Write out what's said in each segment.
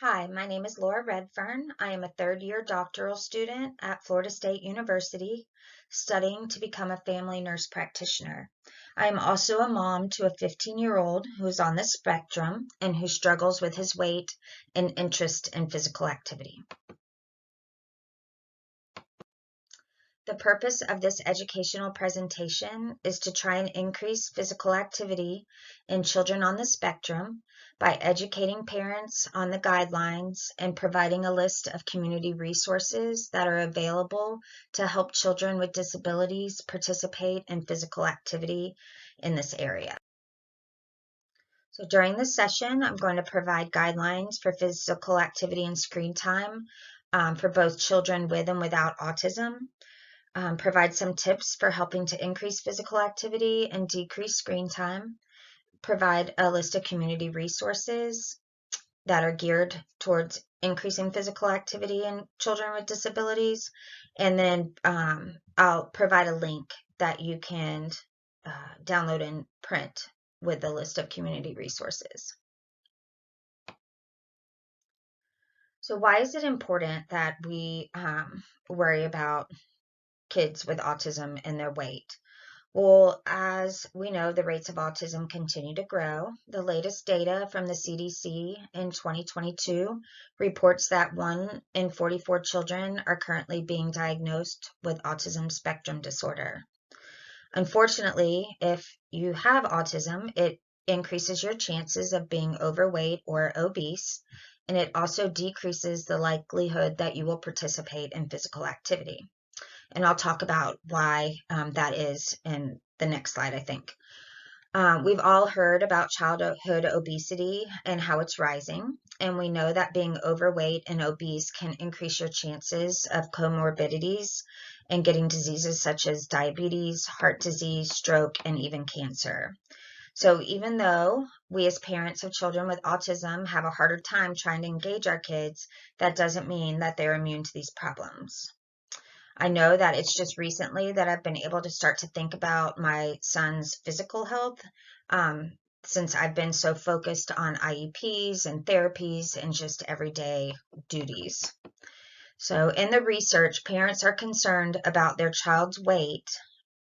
Hi, my name is Laura Redfern. I am a third-year doctoral student at Florida State University, studying to become a family nurse practitioner. I am also a mom to a 15-year-old who is on the spectrum and who struggles with his weight and interest in physical activity. The purpose of this educational presentation is to try and increase physical activity in children on the spectrum by educating parents on the guidelines and providing a list of community resources that are available to help children with disabilities participate in physical activity in this area. So during this session, I'm going to provide guidelines for physical activity and screen time for both children with and without autism. Provide some tips for helping to increase physical activity and decrease screen time, provide a list of community resources that are geared towards increasing physical activity in children with disabilities, and then I'll provide a link that you can download and print with the list of community resources. So why is it important that we worry about kids with autism and their weight? Well, as we know, the rates of autism continue to grow. The latest data from the CDC in 2022 reports that 1 in 44 children are currently being diagnosed with autism spectrum disorder. Unfortunately, if you have autism, it increases your chances of being overweight or obese, and it also decreases the likelihood that you will participate in physical activity. And I'll talk about why that is in the next slide, I think. We've all heard about childhood obesity and how it's rising, and we know that being overweight and obese can increase your chances of comorbidities and getting diseases such as diabetes, heart disease, stroke, and even cancer. So even though we as parents of children with autism have a harder time trying to engage our kids, that doesn't mean that they're immune to these problems. I know that it's just recently that I've been able to start to think about my son's physical health, since I've been so focused on IEPs and therapies and just everyday duties. So in the research, parents are concerned about their child's weight,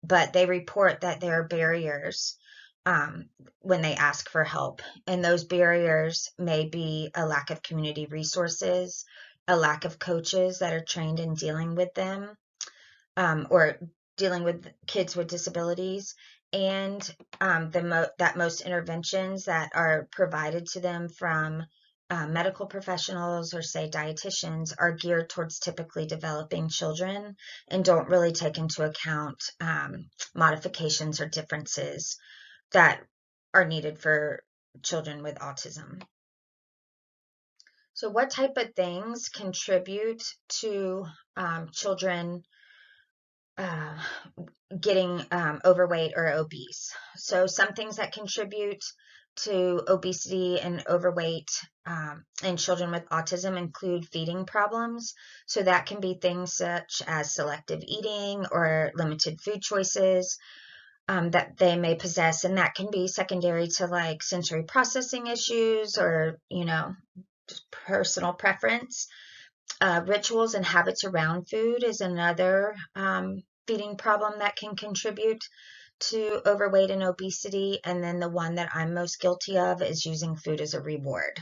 but they report that there are barriers when they ask for help. And those barriers may be a lack of community resources, a lack of coaches that are trained in dealing with them, or dealing with kids with disabilities, and that most interventions that are provided to them from medical professionals or say dietitians are geared towards typically developing children and don't really take into account modifications or differences that are needed for children with autism. So what type of things contribute to children getting overweight or obese? So some things that contribute to obesity and overweight in children with autism include feeding problems. So that can be things such as selective eating or limited food choices that they may possess, and that can be secondary to like sensory processing issues or, just personal preference. Rituals and habits around food is another feeding problem that can contribute to overweight and obesity. And then the one that I'm most guilty of is using food as a reward.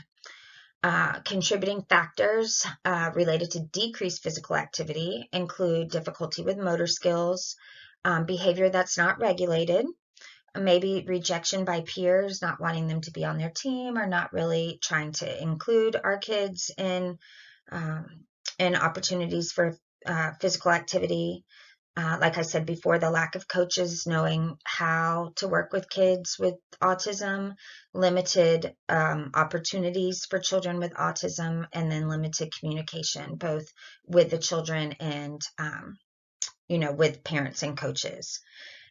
Contributing factors related to decreased physical activity include difficulty with motor skills, behavior that's not regulated, maybe rejection by peers, not wanting them to be on their team, or not really trying to include our kids in opportunities for physical activity. Like I said before, the lack of coaches knowing how to work with kids with autism, limited opportunities for children with autism, and then limited communication, both with the children and, with parents and coaches.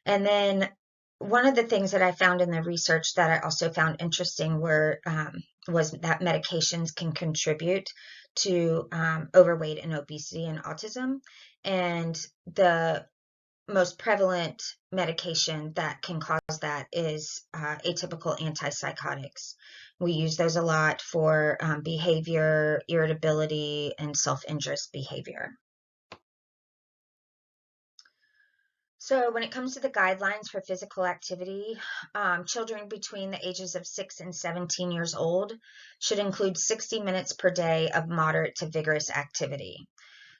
And then one of the things that I found in the research that I also found interesting was that medications can contribute to overweight and obesity and autism. And the most prevalent medication that can cause that is atypical antipsychotics. We use those a lot for behavior, irritability, and self-injurious behavior. So when it comes to the guidelines for physical activity, children between the ages of 6 and 17 years old should include 60 minutes per day of moderate to vigorous activity.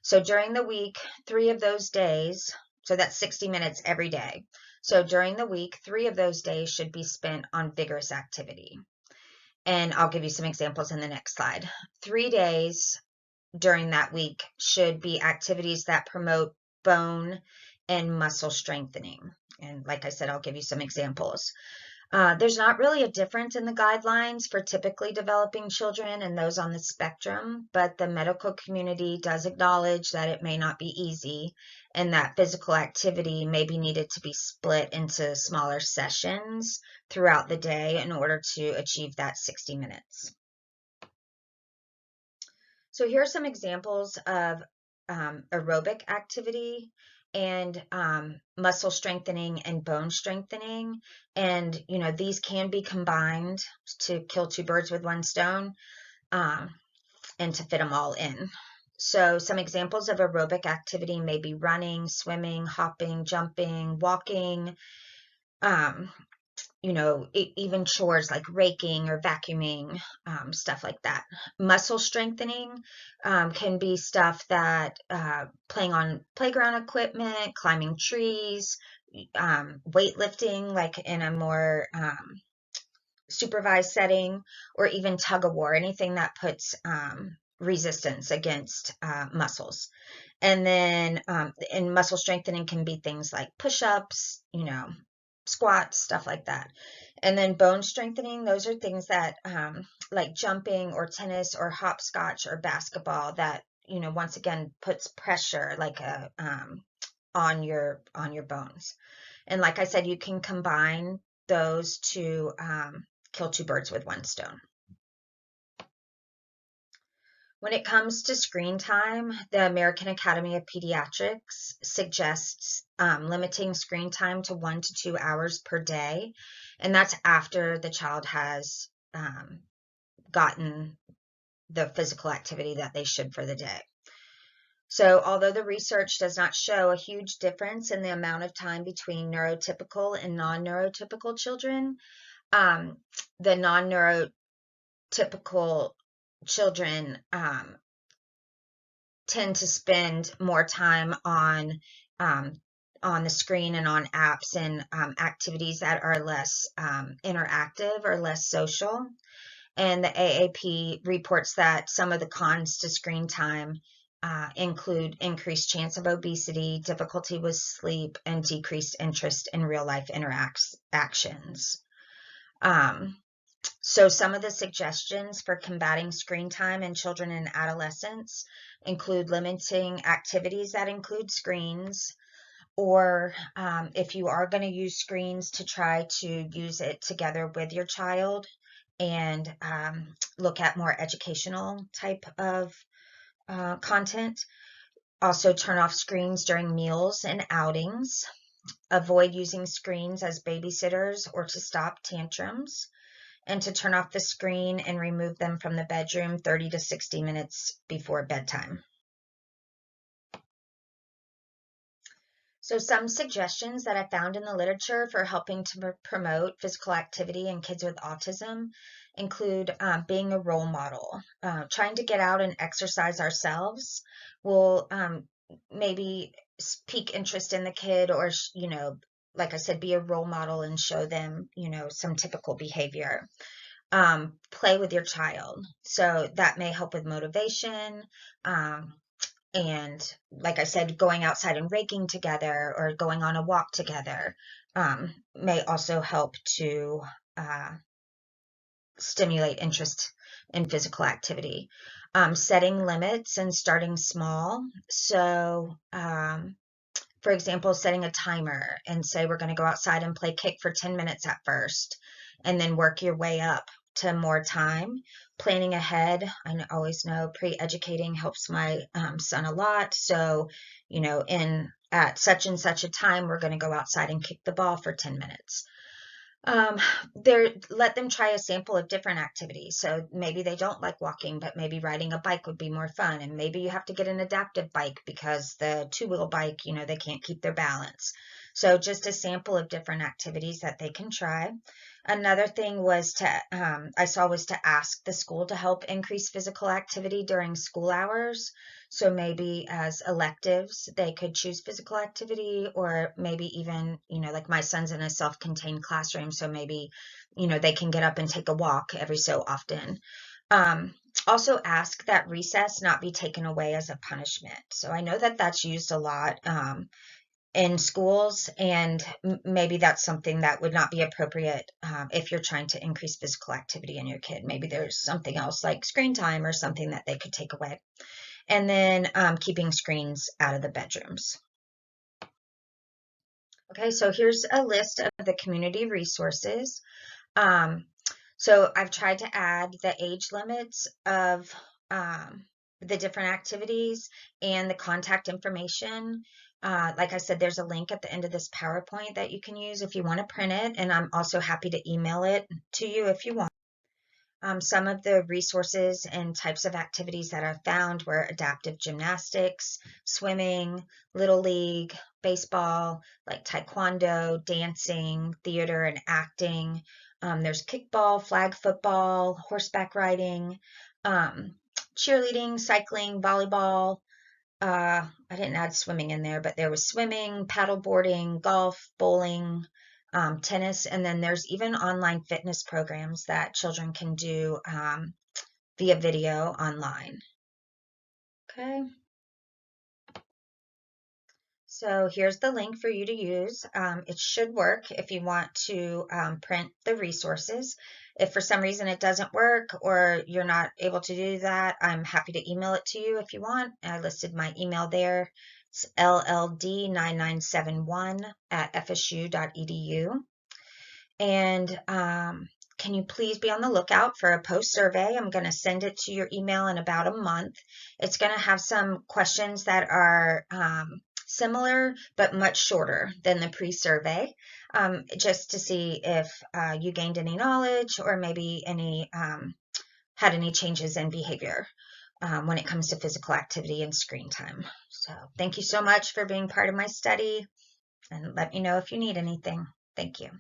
So during the week, 3 of those days, so that's 60 minutes every day. So during the week, 3 of those days should be spent on vigorous activity. And I'll give you some examples in the next slide. 3 days during that week should be activities that promote bone and muscle strengthening. And like I said, I'll give you some examples. There's not really a difference in the guidelines for typically developing children and those on the spectrum, but the medical community does acknowledge that it may not be easy and that physical activity may be needed to be split into smaller sessions throughout the day in order to achieve that 60 minutes. So here are some examples of aerobic activity and muscle strengthening and bone strengthening. And, you know, these can be combined to kill 2 birds with 1 stone and to fit them all in. So some examples of aerobic activity may be running, swimming, hopping, jumping, walking, you know, even chores like raking or vacuuming, stuff like that. Muscle strengthening can be stuff that playing on playground equipment, climbing trees, weightlifting, like in a more supervised setting, or even tug of war, anything that puts resistance against muscles. And then and muscle strengthening can be things like push-ups, you know, squats, stuff like that. And then bone strengthening, those are things that like jumping or tennis or hopscotch or basketball that, you know, once again puts pressure like a on your bones. And like I said, you can combine those to kill 2 birds with 1 stone. When it comes to screen time, the American Academy of Pediatrics suggests limiting screen time to 1 to 2 hours per day, and that's after the child has gotten the physical activity that they should for the day. So although the research does not show a huge difference in the amount of time between neurotypical and non-neurotypical children, the non-neurotypical children tend to spend more time on the screen and on apps and activities that are less interactive or less social. And the AAP reports that some of the cons to screen time include increased chance of obesity, difficulty with sleep, and decreased interest in real-life interactions. So some of the suggestions for combating screen time in children and adolescents include limiting activities that include screens, or if you are going to use screens, to try to use it together with your child and look at more educational type of content. Also turn off screens during meals and outings. Avoid using screens as babysitters or to stop tantrums, and to turn off the screen and remove them from the bedroom 30 to 60 minutes before bedtime. So some suggestions that I found in the literature for helping to promote physical activity in kids with autism include being a role model. Trying to get out and exercise ourselves will maybe pique interest in the kid, or, you know, like I said, be a role model and show them, you know, some typical behavior. Play with your child. So that may help with motivation. And like I said, going outside and raking together or going on a walk together may also help to stimulate interest in physical activity. Setting limits and starting small. So, for example, setting a timer and say we're going to go outside and play kick for 10 minutes at first, and then work your way up to more time. Planning ahead, always know pre-educating helps my son a lot. So, in at such and such a time, we're going to go outside and kick the ball for 10 minutes. Um, let them try a sample of different activities. So maybe they don't like walking, but maybe riding a bike would be more fun. And maybe you have to get an adaptive bike because the two-wheel bike, they can't keep their balance. So just a sample of different activities that they can try. Another thing I saw was to ask the school to help increase physical activity during school hours. So maybe as electives, they could choose physical activity, or maybe even, like my son's in a self-contained classroom. So maybe, they can get up and take a walk every so often. Um, Also ask that recess not be taken away as a punishment. So I know that that's used a lot. In schools, and maybe that's something that would not be appropriate if you're trying to increase physical activity in your kid. Maybe there's something else like screen time or something that they could take away. And then keeping screens out of the bedrooms. Okay, so here's a list of the community resources. Um, so I've tried to add the age limits of the different activities and the contact information. Like I said, there's a link at the end of this PowerPoint that you can use if you want to print it, and I'm also happy to email it to you if you want. Some of the resources and types of activities that I found were adaptive gymnastics, swimming, little league, baseball, like taekwondo, dancing, theater, and acting. There's kickball, flag football, horseback riding, cheerleading, cycling, volleyball. I didn't add swimming in there, but there was swimming, paddleboarding, golf, bowling, tennis, and then there's even online fitness programs that children can do via video online. Okay. So here's the link for you to use. It should work if you want to print the resources. If for some reason it doesn't work or you're not able to do that, I'm happy to email it to you if you want. I listed my email there. It's lld9971@fsu.edu. And can you please be on the lookout for a post survey? I'm going to send it to your email in about a month. It's going to have some questions that are similar but much shorter than the pre-survey, just to see if you gained any knowledge or maybe had any changes in behavior when it comes to physical activity and screen time. So thank you so much for being part of my study, and let me know if you need anything. Thank you.